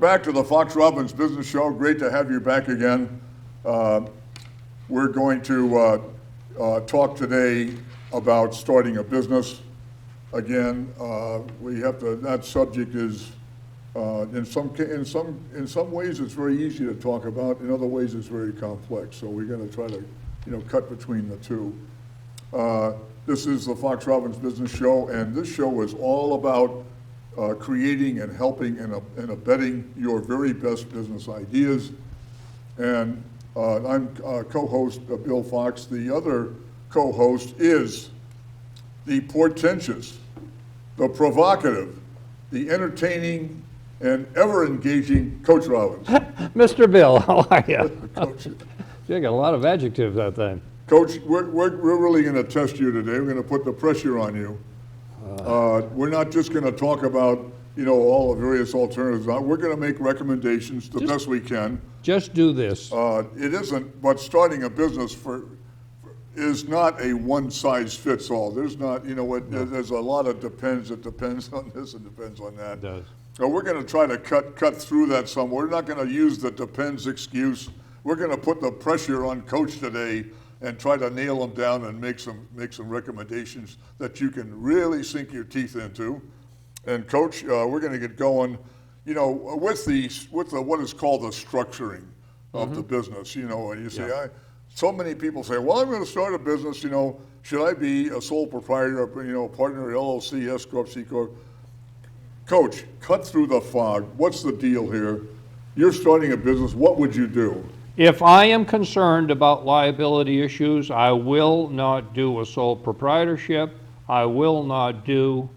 back to the Fox Robbins Business Show. Great to have you back again. We're going to talk today about starting a business. Again, we have to. That subject is, in some ways, it's very easy to talk about. In other ways, it's very complex. So we're going to try to, cut between the two. This is the Fox Robbins Business Show, and this show is all about creating and helping and abetting your very best business ideas. And I'm co-host Bill Fox. The other co-host is the portentous, the provocative, the entertaining, and ever-engaging Coach Robbins. Mr. Bill, how are you? Coach, You got a lot of adjectives that thing. Coach, we're really going to test you today. We're going to put the pressure on you. We're not just going to talk about, all the various alternatives. We're going to make recommendations the best we can. Just do this. It isn't, but starting a business is not a one-size-fits-all. There's not, there's a lot of depends. It depends on this, it depends on that. It does. So we're going to try to cut through that some. We're not going to use the depends excuse. We're going to put the pressure on Coach today and try to nail them down and make some recommendations that you can really sink your teeth into. And Coach, we're going to get going, with the what is called the structuring of the business. And you say, so many people say, well, I'm going to start a business. Should I be a sole proprietor, partner, LLC, SCorp, SCorp? Coach, cut through the fog. What's the deal here? You're starting a business. What would you do? If I am concerned about liability issues, I will not do a sole proprietorship. I will not do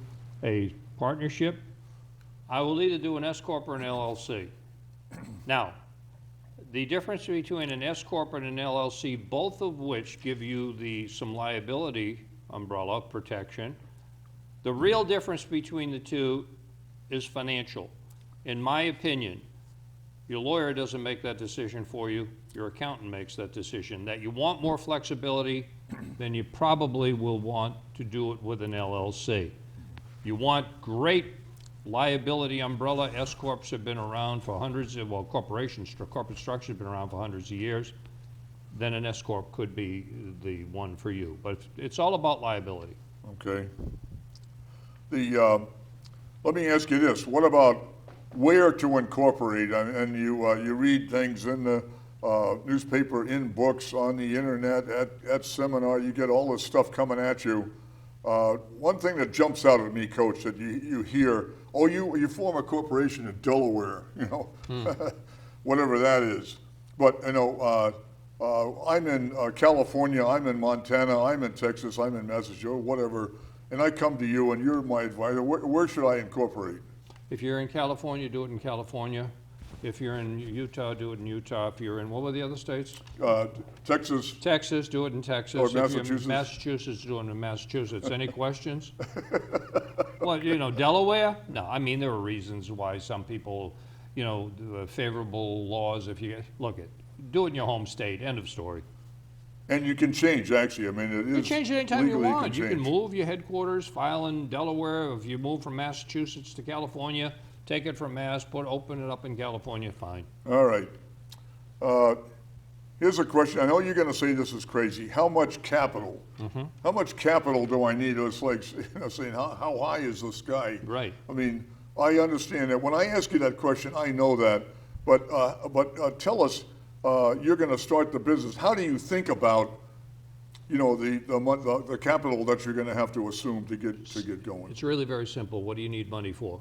a partnership. I will either do an S-Corp or an LLC. Now, the difference between an S-Corp and an LLC, both of which give you some liability umbrella protection, the real difference between the two is financial. In my opinion, your lawyer doesn't make that decision for you. Your accountant makes that decision. That you want more flexibility, then you probably will want to do it with an LLC. You want great liability umbrella. S-Corps have been around for corporate structures have been around for hundreds of years. Then an S-Corp could be the one for you. But it's all about liability. Okay. Let me ask you this. What about where to incorporate? And you read things in the newspaper, in books, on the internet, at seminar. You get all this stuff coming at you. One thing that jumps out at me, Coach, that you hear, you form a corporation in Delaware, whatever that is. But I'm in California, I'm in Montana, I'm in Texas, I'm in Massachusetts, whatever, and I come to you and you're my advisor. Where should I incorporate? If you're in California, do it in California. If you're in Utah, do it in Utah. If you're in, what were the other states? Texas. Texas, do it in Texas. Or if you're Massachusetts. In Massachusetts, do it in Massachusetts. Any questions? Well, Delaware? No, I mean, there are reasons why some people, favorable laws, do it in your home state, end of story. And you can change, actually. I mean, it is. You can change it anytime you want. You can change. move your headquarters, file in Delaware. If you move from Massachusetts to California, take it from Mass, open it up in California, fine. All right. Here's a question. I know you're going to say this is crazy. How much capital? How much capital do I need? It's like saying, how high is the sky? Right. I mean, I understand that. When I ask you that question, I know that. But tell us, you're going to start the business. How do you think about, the capital that you're going to have to assume to get going? It's really very simple. What do you need money for?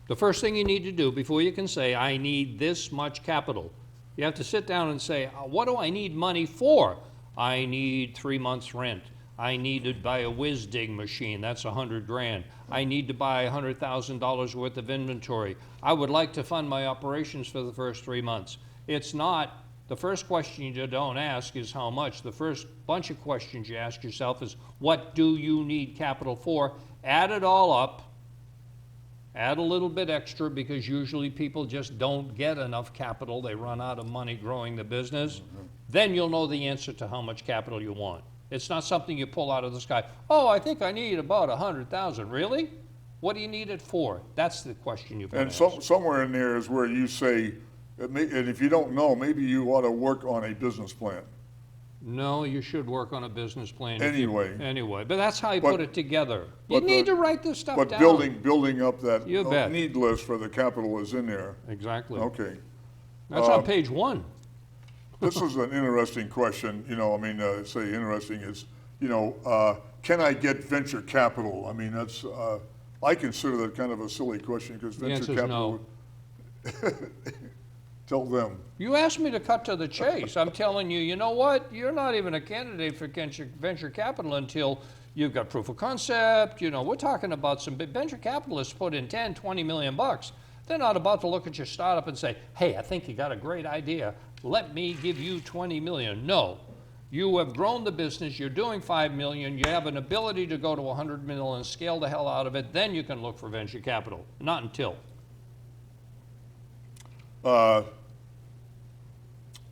The first thing you need to do before you can say, I need this much capital, you have to sit down and say, what do I need money for? I need 3 months rent. I need to buy a whiz dig machine. That's $100,000. I need to buy $100,000 worth of inventory. I would like to fund my operations for the first 3 months. It's not, the first question you don't ask is how much. The first bunch of questions you ask yourself is, what do you need capital for? Add it all up. Add a little bit extra because usually people just don't get enough capital. They run out of money growing the business. Then you'll know the answer to how much capital you want. It's not something you pull out of the sky. Oh, I think I need about 100,000. Really? What do you need it for? That's the question you've got And to ask. somewhere in there is where you say, and if you don't know, maybe you ought to work on a business plan. No, you should work on a business plan. if you- Anyway. Anyway, but that's how you But- put it together. You but need the- to write this stuff But down. building up that You bet. need list for the capital is in there. Exactly. Okay. That's on page 1. This is an interesting question, say interesting is, can I get venture capital? I mean, that's, I consider that kind of a silly question because The venture answer's capital. Tell them. You asked me to cut to the chase. I'm telling you, you know what? You're not even a candidate for venture capital until you've got proof of concept. We're talking about some big venture capitalists put in 10, 20 million bucks. They're not about to look at your startup and say, hey, I think you got a great idea. Let me give you 20 million. No. You have grown the business. You're doing 5 million. You have an ability to go to 100 million and scale the hell out of it. Then you can look for venture capital. Not until.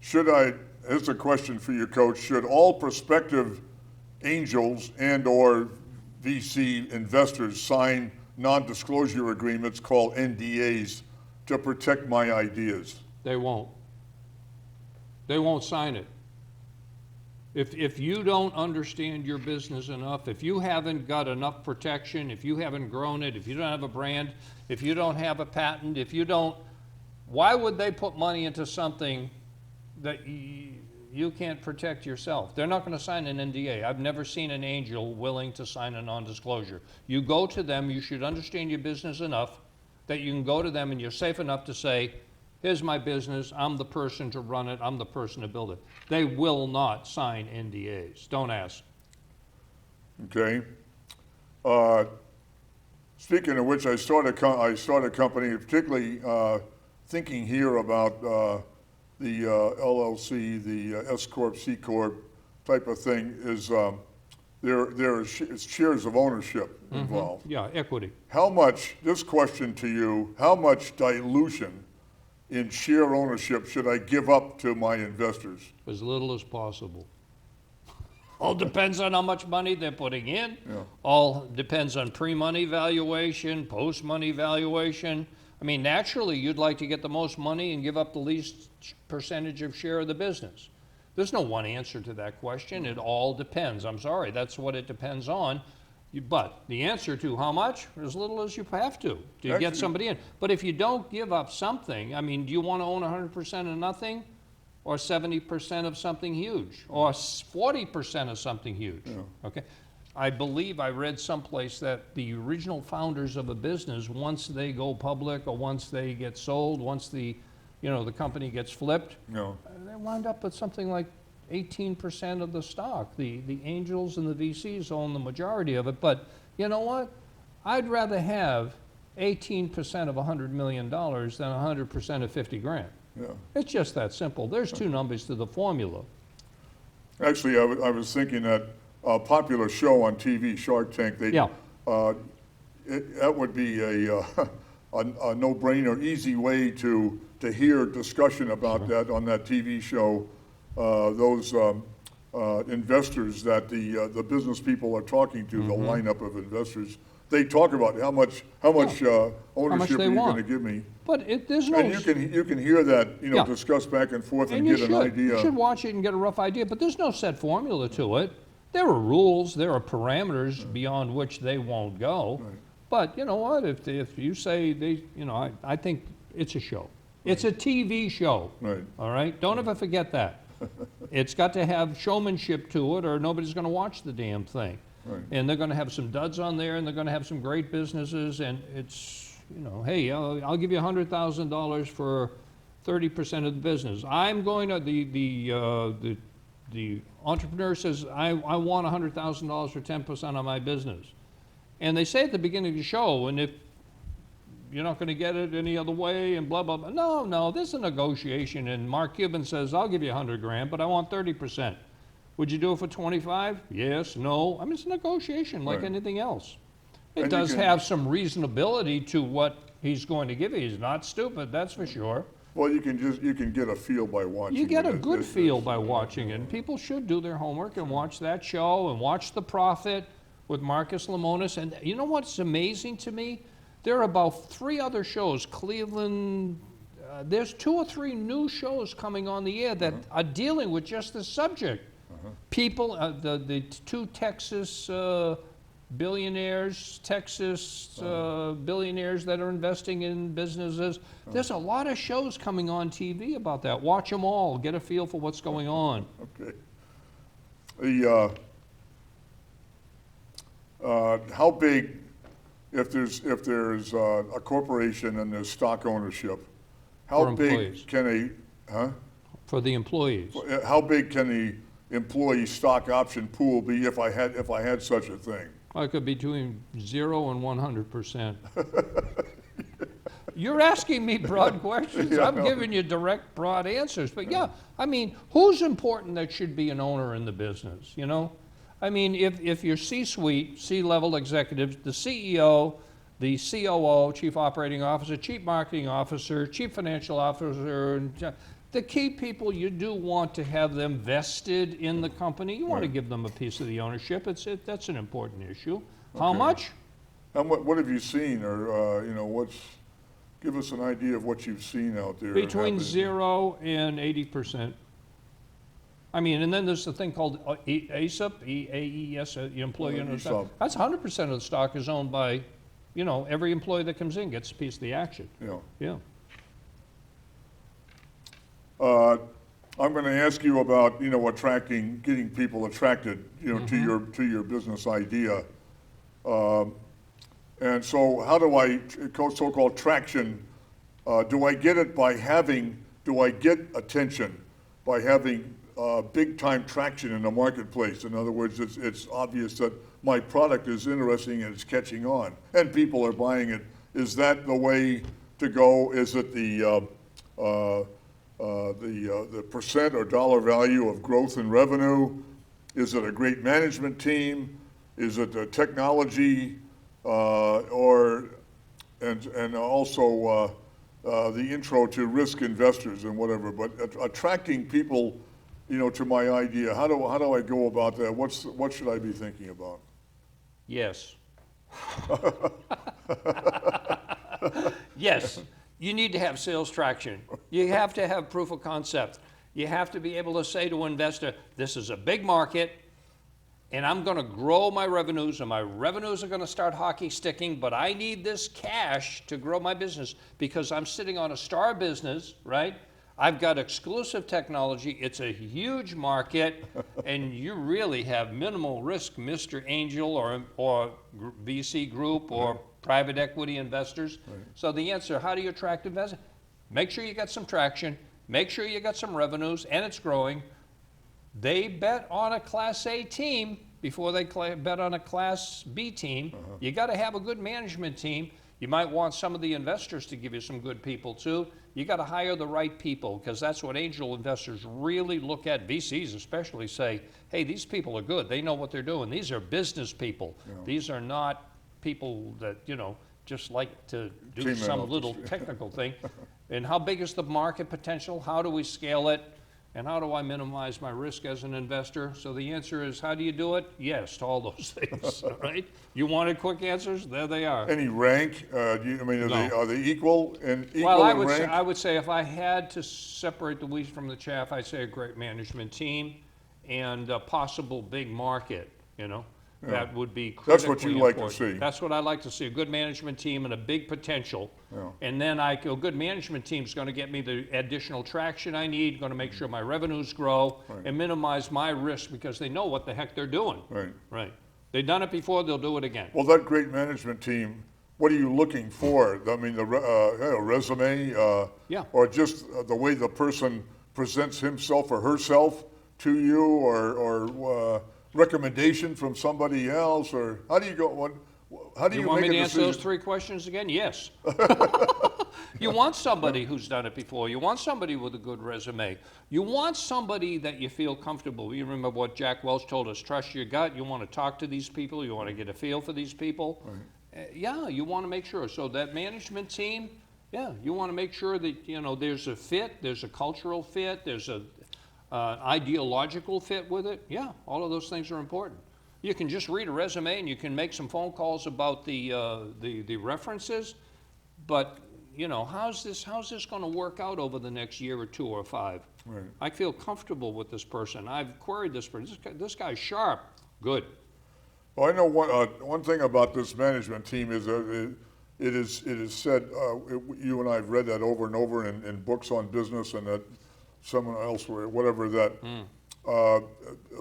Here's a question for you, Coach. Should all prospective angels and/or VC investors sign non-disclosure agreements called NDAs to protect my ideas? They won't. They won't sign it. If you don't understand your business enough, if you haven't got enough protection, if you haven't grown it, if you don't have a brand, if you don't have a patent, why would they put money into something that you can't protect yourself? They're not going to sign an NDA. I've never seen an angel willing to sign a non-disclosure. You go to them, you should understand your business enough that you can go to them and you're safe enough to say, here's my business, I'm the person to run it, I'm the person to build it. They will not sign NDAs. Don't ask. Okay. Speaking of which, I started a company, particularly thinking here about the LLC, the SCorp, SCorp type of thing. Is it's shares of ownership involved? Yeah, equity. How much? This question to you: how much dilution in share ownership should I give up to my investors? As little as possible. All depends on how much money they're putting in. Yeah. All depends on pre-money valuation, post-money valuation. I mean, naturally, you'd like to get the most money and give up the least percentage of share of the business. There's no one answer to that question. It all depends. I'm sorry, that's what it depends on. But the answer to how much, as little as you have to get somebody in. But if you don't give up something, I mean, do you want to own 100% of nothing, or 70% of something huge, or 40% of something huge? Yeah. Okay. I believe I read someplace that the original founders of a business, once they go public or once they get sold, once the company gets flipped, No. they wind up with something like 18% of the stock. The angels and the VCs own the majority of it. But you know what? I'd rather have 18% of $100 million than 100% of 50 grand. Yeah. It's just that simple. There's two numbers to the formula. Actually, I was thinking that a popular show on TV, Shark Tank, Yeah. That would be a no-brainer, easy way to hear discussion about that on that TV show. Those investors that the business people are talking to, the lineup of investors, they talk about how much ownership they are you going want. to give me, But there's no... and you can hear that Yeah. discussed back and forth and And you get should. an idea. You should watch it and get a rough idea, but there's no set formula to it. There are rules, there are parameters beyond which they won't go. Right. But you know what, if you say I think it's a show. It's a TV show. Right. All right? Don't ever forget that. It's got to have showmanship to it or nobody's going to watch the damn thing. Right. And they're going to have some duds on there and they're going to have some great businesses and it's, hey, I'll give you $100,000 for 30% of the business. I'm going to, the entrepreneur says, I want $100,000 for 10% of my business. And they say at the beginning of the show, and if you're not going to get it any other way and blah, blah, blah. No, this is a negotiation. And Mark Cuban says, I'll give you 100 grand, but I want 30%. Would you do it for 25? Yes, no. I mean, it's a negotiation like Right. anything else. It And you does can- have some reasonability to what he's going to give you. He's not stupid, that's for sure. Well, you can get a feel by watching. You get it. a good It's- feel by watching it. And people should do their homework and watch that show and watch The Profit. with Marcus Lemonis. And you know what's amazing to me? There are about 3 other shows, Cleveland, there's 2 or 3 new shows coming on the air that are dealing with just this subject. People, the 2 Texas billionaires, billionaires that are investing in businesses. There's a lot of shows coming on TV about that. Watch them all, get a feel for what's going on. Okay. How big, if there's a corporation and there's stock ownership, how For big employees. can For the employees. how big can the employee stock option pool be if I had such a thing? Well, it could be between 0 and 100%. You're asking me broad questions. Yeah, I I'm know. giving you direct, broad answers. But yeah, I mean, who's important that should be an owner in the business, you know? I mean, if you're C-suite, C-level executives, the CEO, the COO, Chief Operating Officer, Chief Marketing Officer, Chief Financial Officer, and the key people, you do want to have them vested in the company. You want to give them a piece of the ownership. That's an important issue. How Okay. much? And what have you seen, or give us an idea of what you've seen out there? Between happening. 0 and 80%. I mean, and then there's the thing called ASIP, E-A-E-S, employee owner stock. ESOP. That's 100% of the stock is owned by, every employee that comes in gets a piece of the action. Yeah. Yeah. I'm going to ask you about, getting people attracted, to your business idea. And so how do I, so-called traction, do I get it do I get attention by having big time traction in the marketplace? In other words, it's obvious that my product is interesting and it's catching on and people are buying it. Is that the way to go? Is it the percent or dollar value of growth and revenue? Is it a great management team? Is it the technology, and also the intro to risk investors and whatever? But attracting people, to my idea. How do I go about that? What should I be thinking about? Yes. Yes. You need to have sales traction. You have to have proof of concept. You have to be able to say to an investor, this is a big market, and I'm going to grow my revenues, and my revenues are going to start hockey sticking, but I need this cash to grow my business because I'm sitting on a star business, right? I've got exclusive technology. It's a huge market, and you really have minimal risk, Mr. Angel or VC group or private equity investors. Right. So the answer, how do you attract investors? Make sure you got some traction, make sure you got some revenues, and it's growing. They bet on a Class A team before they bet on a Class B team. You got to have a good management team. You might want some of the investors to give you some good people too. You got to hire the right people because that's what angel investors really look at. VCs especially say, hey, these people are good. They know what they're doing. These are business people. Yeah. These are not people that, just like to do some little technical thing. And how big is the market potential? How do we scale it? And how do I minimize my risk as an investor? So the answer is, how do you do it? Yes, to all those things, right? You wanted quick answers? There they are. Any rank? Are they equal in rank? Well, I would say if I had to separate the wheat from the chaff, I'd say a great management team and a possible big market, That would be critically That's what you like important. to see. That's what I like to see, a good management team and a big potential. Yeah. And then a good management team is going to get me the additional traction I need, going to make sure my revenues grow and minimize my risk because they know what the heck they're doing. Right. They've done it before, they'll do it again. Well, that great management team, what are you looking for? I mean, the resume, or just the way the person presents himself or herself to you, or recommendation from somebody else, or how do you go? How do you want make me a to answer decision? those 3 questions again? Yes. You want somebody who's done it before. You want somebody with a good resume. You want somebody that you feel comfortable. You remember what Jack Welch told us, trust your gut. You want to talk to these people. You want to get a feel for these people. You want to make sure. So that management team, you want to make sure that, there's a fit, there's a cultural fit, there's a ideological fit with it. Yeah, all of those things are important. You can just read a resume and you can make some phone calls about the references, but you know, how's this going to work out over the next year or 2 or 5? Right. I feel comfortable with this person. I've queried this person. This guy's sharp. Good. Well, I know one thing about this management team is it is said, you and I have read that over and over in books on business, and that someone else, whatever, that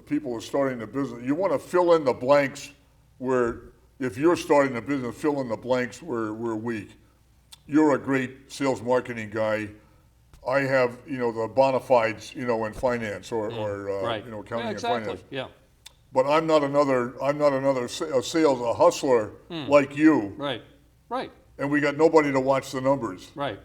people are starting a business. You want to fill in the blanks where, if you're starting a business, fill in the blanks where we're weak. You're a great sales marketing guy. I have, you know, the bona fides, you know, in finance or Right. you know, accounting Yeah, exactly. and finance. Yeah. But I'm not another a hustler like you. Right. Right. And we got nobody to watch the numbers, Right.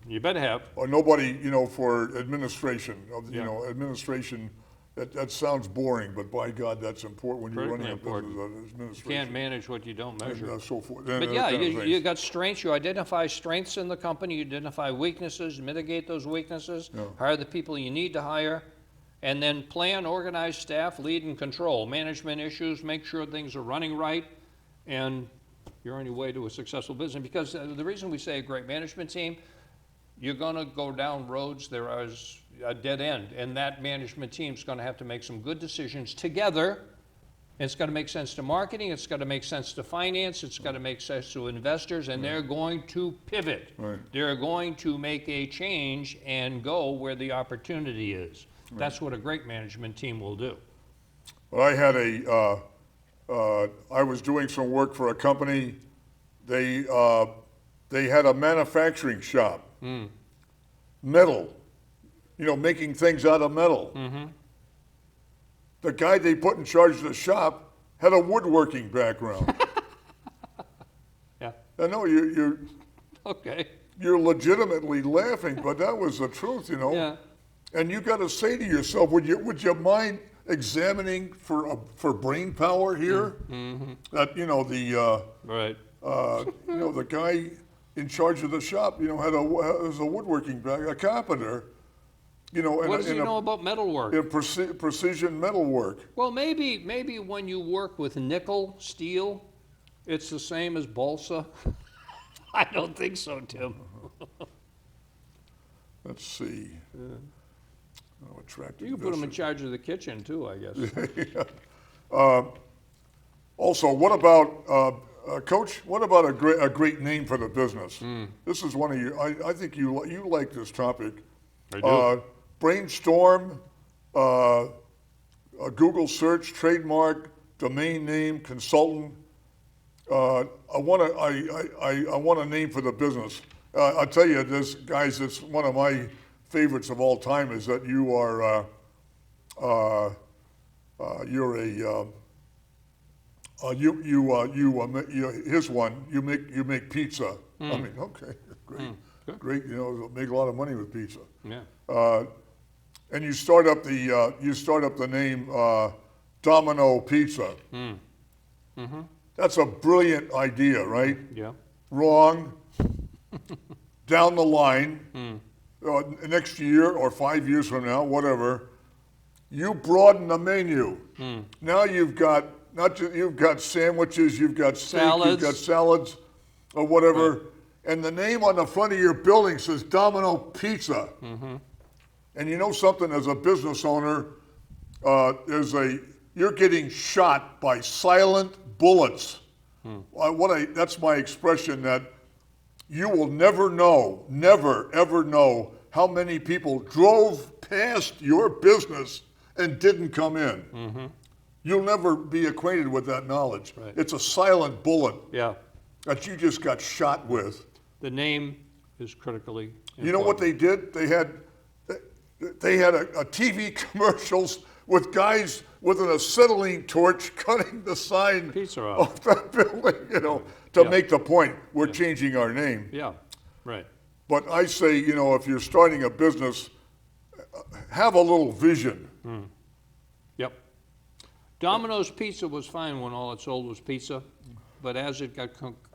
You better have. or nobody, you know, for administration. You Yeah. know, administration. That sounds boring, but by God, that's important when you're running Critically a business. important. You Administration. can't manage what you don't measure. And so forth. But yeah, you got strengths. You identify strengths in the company. You identify weaknesses, mitigate those weaknesses, Yeah. hire the people you need to hire, and then plan, organize staff, lead and control management issues, make sure things are running right, and you're on your way to a successful business. Because the reason we say a great management team, you're going to go down roads, there is a dead end, and that management team's going to have to make some good decisions together. It's got to make sense to marketing, it's got to make sense to finance, it's got to make sense to investors, and they're going to pivot. Right. They're going to make a change and go where the opportunity is. Right. That's what a great management team will do. Well, I had I was doing some work for a company. They had a manufacturing shop, metal, you know, making things out of metal. The guy they put in charge of the shop had a woodworking background. Yeah. I know Okay. you're legitimately laughing, but that was the truth, you know. Yeah. And you got to say to yourself, would you mind examining for brain power here? That, you know, Right. you know, the guy in charge of the shop, you know, was a woodworking a carpenter, you know, What does he know about metalwork? in precision metalwork. Well, maybe when you work with nickel, steel, it's the same as balsa. I don't think so, Tim. Let's see. Oh, attractive. You can put him in charge of the kitchen too, I guess. Also, what about Coach? What about a great name for the business? This is one of you. I think you like this topic. I do. Brainstorm, a Google search, trademark, domain name, consultant. I want a name for the business. I'll tell you this, guys. It's one of my favorites of all time. Is that you are you're a his one. You make pizza. I mean, okay, great, great. You know, make a lot of money with pizza. Yeah. And you start up the name Domino Pizza. That's a brilliant idea, right? Yeah. Wrong. Down the line, next year or 5 years from now, whatever, you broaden the menu. Now you've got you've got sandwiches, you've got steak, you've got salads, or whatever, Right. and the name on the front of your building says Domino Pizza. And you know something, as a business owner, you're getting shot by silent bullets. That's my expression, that you will never ever know how many people drove past your business and didn't come in. You'll never be acquainted with that knowledge. Right. It's a silent bullet Yeah. that you just got shot with. The name is critically important. You know what they did? They had a TV commercials with guys with an acetylene torch cutting the sign Pizza off. of that building, you know, to Yeah. make the point, we're changing our name. Yeah. Right. But I say, you know, if you're starting a business, have a little vision. Yep. Domino's Pizza was fine when all it sold was pizza, but as it got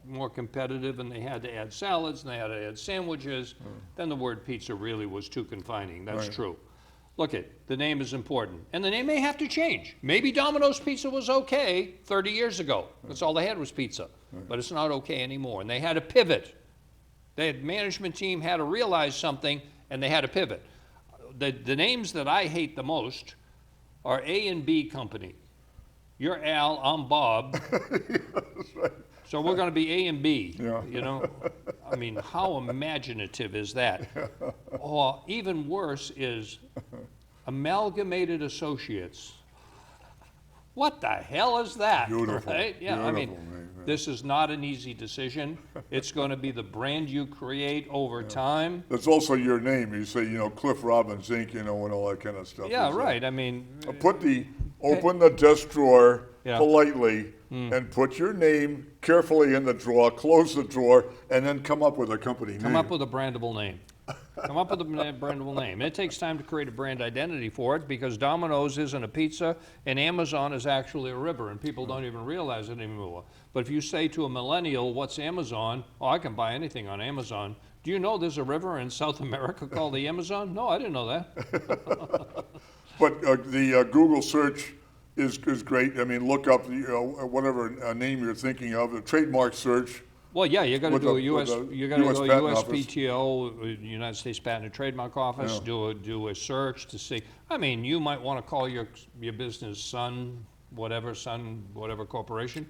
more competitive and they had to add salads and they had to add sandwiches, then the word pizza really was too confining. That's Right. true. look the name is important. And the name may have to change. Maybe Domino's Pizza was okay 30 years ago. That's all they had was pizza. But it's not okay anymore. And they had to pivot. The management team had to realize something, and they had to pivot. The names that I hate the most are A and B Company. You're Al, I'm Bob. That's right. So we're going to be A and B. Yeah. You know, I mean, how imaginative is that? Or even worse is Amalgamated Associates. What the hell is that? Beautiful. Right? Yeah, Beautiful I mean, name, yeah. this is not an easy decision. It's going to be the brand you create over time. That's also your name. You say, Cliff Robbins Inc., and all that kind of stuff. Yeah, Is, right. I mean, Open the desk drawer Yeah. politely and put your name carefully in the drawer, close the drawer, and then come up with a company name. come up with a brandable name. Come up with a brandable name. It takes time to create a brand identity for it because Domino's isn't a pizza and Amazon is actually a river and people don't even realize it anymore. But if you say to a millennial, what's Amazon? Oh, I can buy anything on Amazon. Do you know there's a river in South America called the Amazon? No, I didn't know that. But the Google search is great. I mean, look up whatever name you're thinking of. A trademark search. Well, yeah, you got to With do a- a US, with a you got to US go Patent Office. USPTO, United States Patent and Trademark Office, Yeah. do a search to see. I mean, you might want to call your business Sun whatever corporation.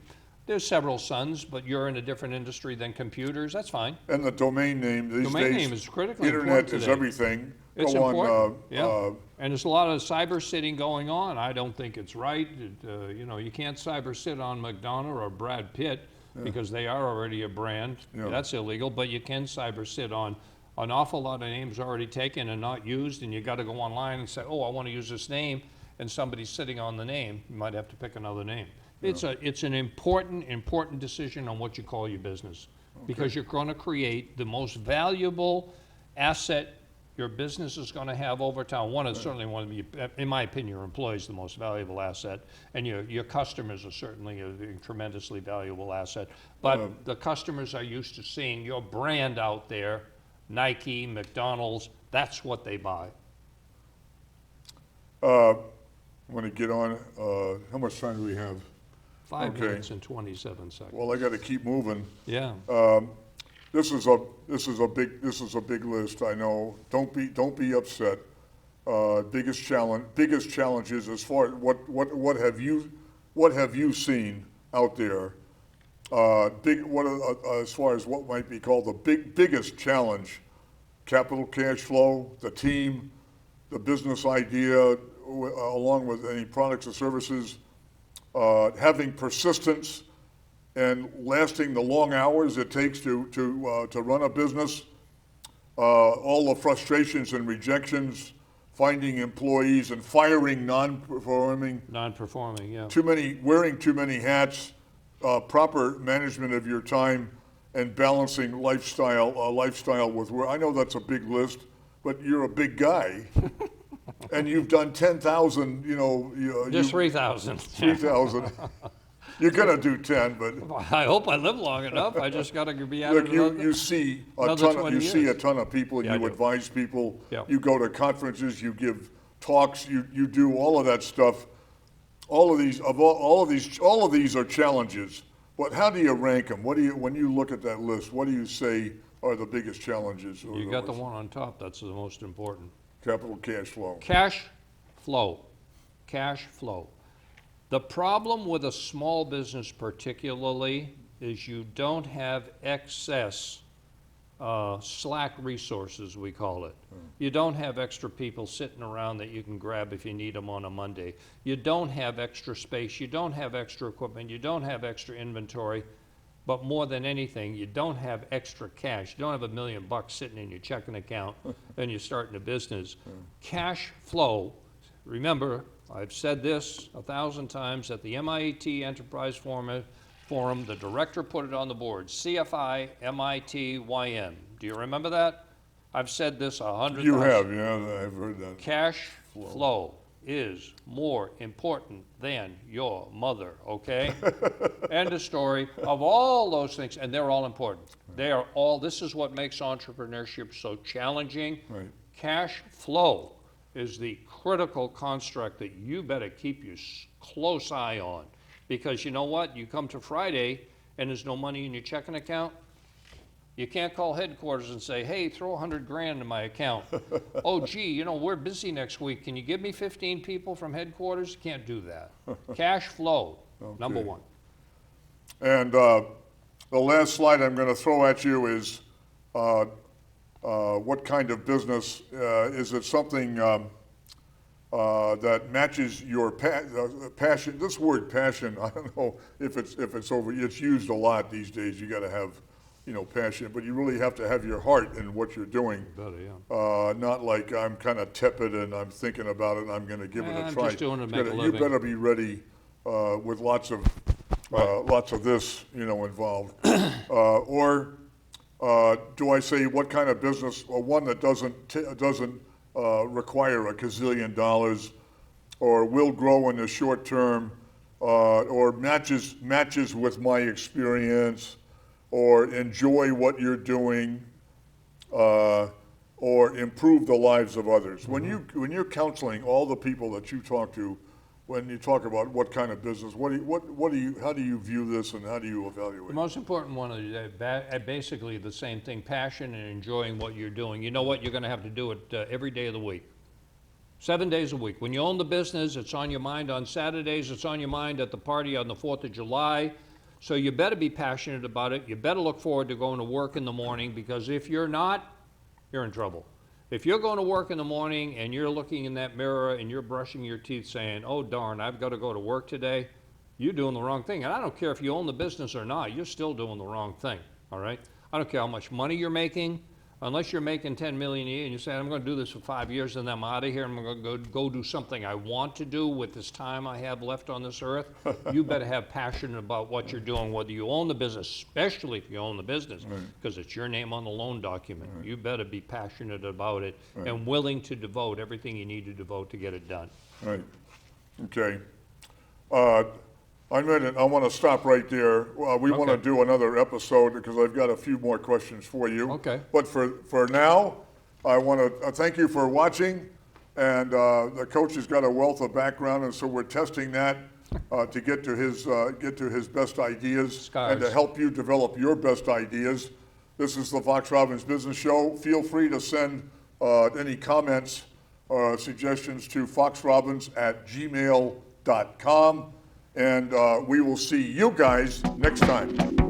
There's several Suns, but you're in a different industry than computers. That's fine. And the domain name these Domain days. name is critically Internet important is today. everything. It's Go important. on. Yeah. And there's a lot of cyber sitting going on. I don't think it's right. You can't cyber sit on Madonna or Brad Pitt because they are already a brand. Yeah. That's illegal. But you can cyber sit on an awful lot of names already taken and not used, and you got to go online and say, "Oh, I want to use this name," and somebody's sitting on the name. You might have to pick another name. It's an important decision on what you call your business because you're going to create the most valuable asset your business is going to have over time. One is certainly one of the, in my opinion, your employees the most valuable asset, and your customers are certainly a tremendously valuable asset. But the customers are used to seeing your brand out there, Nike, McDonald's. That's what they buy. I'm going to get on. How much time do we have? 5 Okay. minutes and 27 seconds. Well, I got to keep moving. Yeah. This is a big list. I know. Don't be upset. Biggest challenges as far as what have you seen out there? As far as what might be called the biggest challenge, capital, cash flow, the team, the business idea, along with any products or services, having persistence and lasting the long hours it takes to run a business, all the frustrations and rejections, finding employees and firing non-performing, Yeah. wearing too many hats, proper management of your time, and balancing lifestyle with work. I know that's a big list, but you're a big guy, and you've done 10,000. Just 3,000. 3,000. You're gonna do 10, but I hope I live long enough. I just got to be out of look, you see a ton of people, Yeah, I you do. advise people, Yeah. you go to conferences, you give talks, you do all of that stuff. All of these are challenges. But how do you rank them? When you look at that list, what do you say are the biggest challenges? You got the one on top. That's the most important. Capital cash flow. Cash flow. Cash flow. The problem with a small business particularly is you don't have excess slack resources, we call it. You don't have extra people sitting around that you can grab if you need them on a Monday. You don't have extra space. You don't have extra equipment. You don't have extra inventory. But more than anything, you don't have extra cash. You don't have $1 million sitting in your checking account and you're starting a business. Cash flow, remember, I've said this 1,000 times at the MIT Enterprise Forum, the director put it on the board, CFI MITYM. Do you remember that? I've said this 100 times. You have, yeah, I've heard that. Cash flow is more important than your mother, okay? End of story. Of all those things, and they're all important. This is what makes entrepreneurship so challenging. Right. Cash flow is the critical construct that you better keep your close eye on. Because you know what? You come to Friday and there's no money in your checking account. You can't call headquarters and say, hey, throw 100 grand in my account. Oh, gee, you know, we're busy next week. Can you give me 15 people from headquarters? You can't do that. Cash flow, number Okay. one. And the last slide I'm going to throw at you is what kind of business? Is it something that matches your passion? This word passion, I don't know if it's it's used a lot these days. You got to have, you know, passion, but you really have to have your heart in what you're doing. Better, yeah. Not like I'm kind of tepid and I'm thinking about it and I'm going to give it a I'm try. just doing it to make a You living. better be ready with lots of this, you know, involved. Or do I say what kind of business? Well, one that doesn't require a gazillion dollars, or will grow in the short term, or matches with my experience, or enjoy what you're doing, or improve the lives of others. Mm-hmm. When you're counseling all the people that you talk to, when you talk about what kind of business, how do you view this and how do you evaluate? The most important one is basically the same thing, passion and enjoying what you're doing. You know what? You're going to have to do it every day of the week. 7 days a week. When you own the business, it's on your mind on Saturdays, it's on your mind at the party on the 4th of July. So you better be passionate about it. You better look forward to going to work in the morning, because if you're not, you're in trouble. If you're going to work in the morning and you're looking in that mirror and you're brushing your teeth saying, oh darn, I've got to go to work today, you're doing the wrong thing. And I don't care if you own the business or not, you're still doing the wrong thing, all right? I don't care how much money you're making, unless you're making 10 million a year and you say, I'm going to do this for 5 years and then I'm out of here and I'm going to go do something I want to do with this time I have left on this earth. You better have passion about what you're doing, whether you own the business, especially if you own the business, because it's your name on the loan document. You better be passionate about it and willing to devote everything you need to devote to get it done. Right. Okay. I want to stop right there. We want to Okay. do another episode because I've got a few more questions for you. Okay. But for now, I want to thank you for watching. And the coach has got a wealth of background, and so we're testing that to get to his best ideas Scars. and to help you develop your best ideas. This is the Fox Robbins Business Show. Feel free to send any comments or suggestions to foxrobbins@gmail.com. And we will see you guys next time.